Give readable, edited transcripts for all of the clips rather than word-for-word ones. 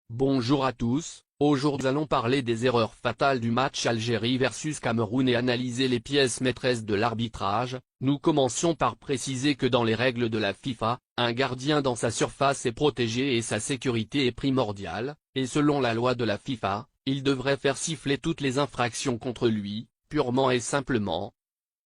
Bonjour à tous, aujourd'hui nous allons parler des erreurs fatales du match Algérie versus Cameroun et analyser les pièces maîtresses de l'arbitrage. Nous commençons par préciser que dans les règles de la FIFA, un gardien dans sa surface est protégé et sa sécurité est primordiale, et selon la loi de la FIFA, il devrait faire siffler toutes les infractions contre lui, purement et simplement.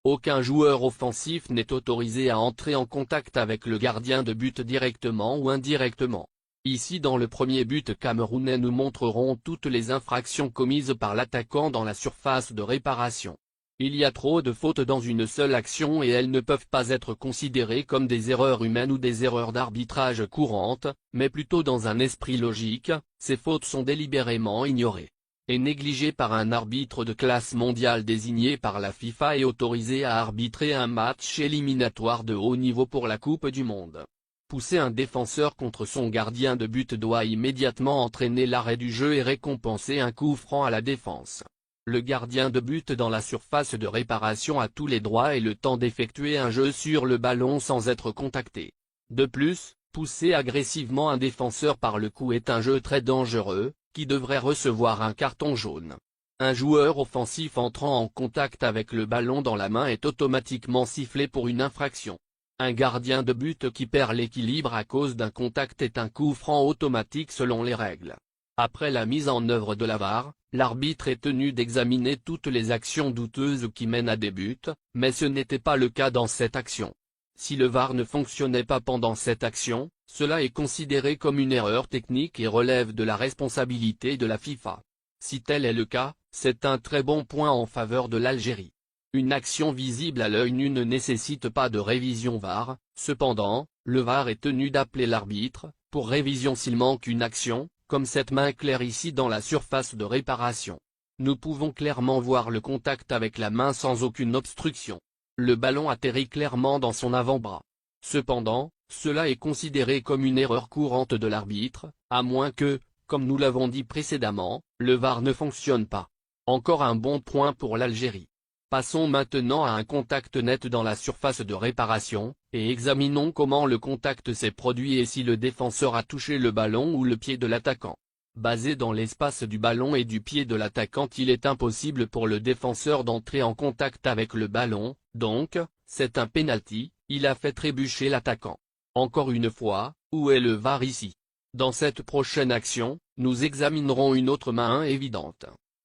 Aucun joueur offensif n'est autorisé à entrer en contact avec le gardien de but directement ou indirectement. Ici dans le premier but camerounais nous montrerons toutes les infractions commises par l'attaquant dans la surface de réparation. Il y a trop de fautes dans une seule action et elles ne peuvent pas être considérées comme des erreurs humaines ou des erreurs d'arbitrage courantes, mais plutôt dans un esprit logique. Ces fautes sont délibérément ignorées et négligées par un arbitre de classe mondiale désigné par la FIFA et autorisé à arbitrer un match éliminatoire de haut niveau pour la Coupe du Monde. Pousser un défenseur contre son gardien de but doit immédiatement entraîner l'arrêt du jeu et récompenser un coup franc à la défense. Le gardien de but dans la surface de réparation a tous les droits et le temps d'effectuer un jeu sur le ballon sans être contacté. De plus, pousser agressivement un défenseur par le cou est un jeu très dangereux, qui devrait recevoir un carton jaune. Un joueur offensif entrant en contact avec le ballon dans la main est automatiquement sifflé pour une infraction. Un gardien de but qui perd l'équilibre à cause d'un contact est un coup franc automatique selon les règles. Après la mise en œuvre de la VAR, l'arbitre est tenu d'examiner toutes les actions douteuses qui mènent à des buts, mais ce n'était pas le cas dans cette action. Si le VAR ne fonctionnait pas pendant cette action, cela est considéré comme une erreur technique et relève de la responsabilité de la FIFA. Si tel est le cas, c'est un très bon point en faveur de l'Algérie. Une action visible à l'œil nu ne nécessite pas de révision VAR, cependant, le VAR est tenu d'appeler l'arbitre, pour révision s'il manque une action, comme cette main claire ici dans la surface de réparation. Nous pouvons clairement voir le contact avec la main sans aucune obstruction. Le ballon atterrit clairement dans son avant-bras. Cependant, cela est considéré comme une erreur courante de l'arbitre, à moins que, comme nous l'avons dit précédemment, le VAR ne fonctionne pas. Encore un bon point pour l'Algérie. Passons maintenant à un contact net dans la surface de réparation, et examinons comment le contact s'est produit et si le défenseur a touché le ballon ou le pied de l'attaquant. Basé dans l'espace du ballon et du pied de l'attaquant, il est impossible pour le défenseur d'entrer en contact avec le ballon, donc, c'est un penalty, il a fait trébucher l'attaquant. Encore une fois, où est le VAR ici? Dans cette prochaine action, nous examinerons une autre main évidente.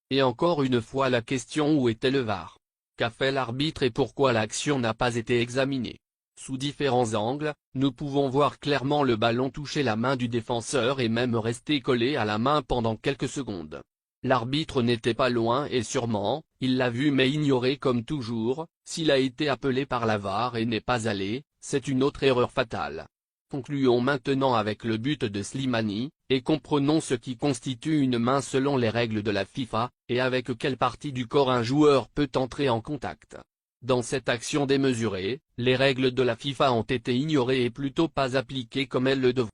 Et encore une fois la question: où était le VAR? Qu'a fait l'arbitre et pourquoi l'action n'a pas été examinée? Sous différents angles, nous pouvons voir clairement le ballon toucher la main du défenseur et même rester collé à la main pendant quelques secondes. L'arbitre n'était pas loin et sûrement, il l'a vu mais ignoré comme toujours. S'il a été appelé par la VAR et n'est pas allé, c'est une autre erreur fatale. Concluons maintenant avec le but de Slimani, et comprenons ce qui constitue une main selon les règles de la FIFA, et avec quelle partie du corps un joueur peut entrer en contact. Dans cette action démesurée, les règles de la FIFA ont été ignorées et plutôt pas appliquées comme elles le devraient.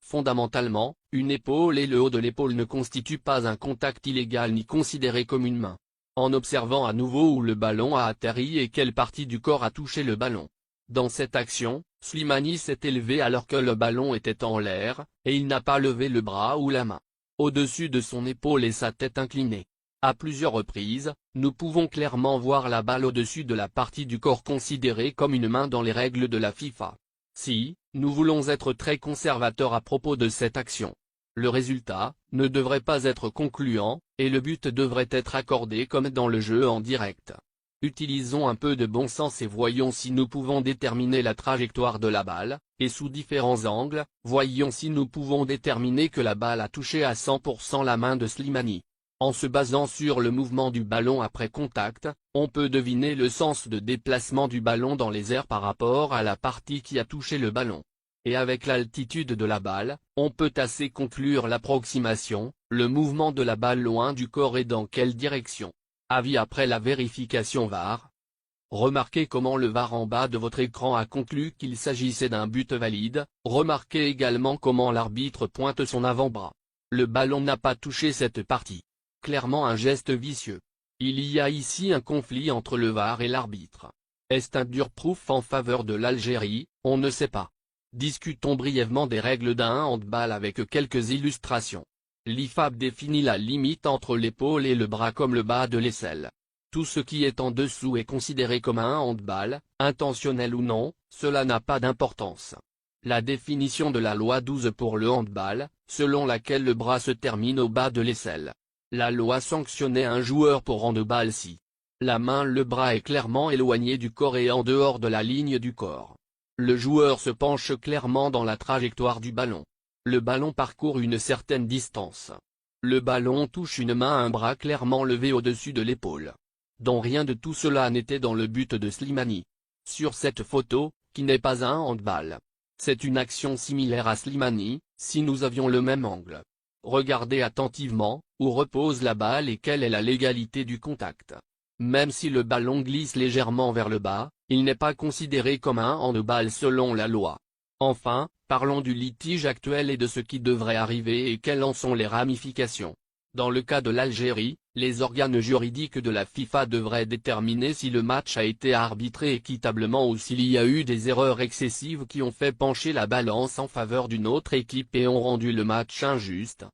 Fondamentalement, une épaule et le haut de l'épaule ne constituent pas un contact illégal ni considéré comme une main. En observant à nouveau où le ballon a atterri et quelle partie du corps a touché le ballon. Dans cette action, Slimani s'est élevé alors que le ballon était en l'air, et il n'a pas levé le bras ou la main au-dessus de son épaule et sa tête inclinée. À plusieurs reprises, nous pouvons clairement voir la balle au-dessus de la partie du corps considérée comme une main dans les règles de la FIFA. Si, nous voulons être très conservateurs à propos de cette action, le résultat ne devrait pas être concluant, et le but devrait être accordé comme dans le jeu en direct. Utilisons un peu de bon sens et voyons si nous pouvons déterminer la trajectoire de la balle, et sous différents angles, voyons si nous pouvons déterminer que la balle a touché à 100% la main de Slimani. En se basant sur le mouvement du ballon après contact, on peut deviner le sens de déplacement du ballon dans les airs par rapport à la partie qui a touché le ballon. Et avec l'altitude de la balle, on peut assez conclure l'approximation, le mouvement de la balle loin du corps et dans quelle direction. Avis après la vérification VAR. Remarquez comment le VAR en bas de votre écran a conclu qu'il s'agissait d'un but valide. Remarquez également comment l'arbitre pointe son avant-bras. Le ballon n'a pas touché cette partie. Clairement un geste vicieux. Il y a ici un conflit entre le VAR et l'arbitre. Est-ce un dur proof en faveur de l'Algérie? On ne sait pas. Discutons brièvement des règles d'un handball avec quelques illustrations. l'IFAB définit la limite entre l'épaule et le bras comme le bas de l'aisselle. Tout ce qui est en dessous est considéré comme un handball, intentionnel ou non, cela n'a pas d'importance. La définition de la loi 12 pour le handball, selon laquelle le bras se termine au bas de l'aisselle. La loi sanctionnait un joueur pour handball si le bras est clairement éloigné du corps et en dehors de la ligne du corps. Le joueur se penche clairement dans la trajectoire du ballon. Le ballon parcourt une certaine distance. Le ballon touche une main, un bras clairement levé au-dessus de l'épaule. Dont rien de tout cela n'était dans le but de Slimani. Sur cette photo, qui n'est pas un handball. C'est une action similaire à Slimani, si nous avions le même angle. Regardez attentivement, où repose la balle et quelle est la légalité du contact. Même si le ballon glisse légèrement vers le bas, il n'est pas considéré comme un handball selon la loi. Enfin, parlons du litige actuel et de ce qui devrait arriver et quelles en sont les ramifications. Dans le cas de l'Algérie, les organes juridiques de la FIFA devraient déterminer si le match a été arbitré équitablement ou s'il y a eu des erreurs excessives qui ont fait pencher la balance en faveur d'une autre équipe et ont rendu le match injuste.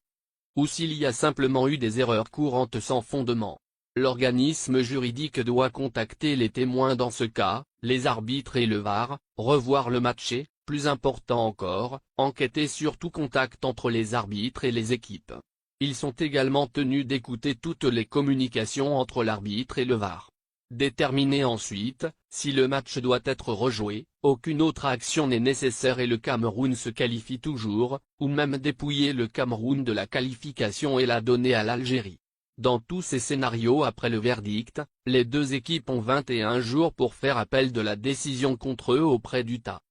Ou s'il y a simplement eu des erreurs courantes sans fondement. L'organisme juridique doit contacter les témoins dans ce cas, les arbitres et le VAR, revoir le match et, plus important encore, enquêter sur tout contact entre les arbitres et les équipes. Ils sont également tenus d'écouter toutes les communications entre l'arbitre et le VAR. Déterminer ensuite, si le match doit être rejoué, aucune autre action n'est nécessaire et le Cameroun se qualifie toujours, ou même dépouiller le Cameroun de la qualification et la donner à l'Algérie. Dans tous ces scénarios après le verdict, les deux équipes ont 21 jours pour faire appel de la décision contre eux auprès du TA.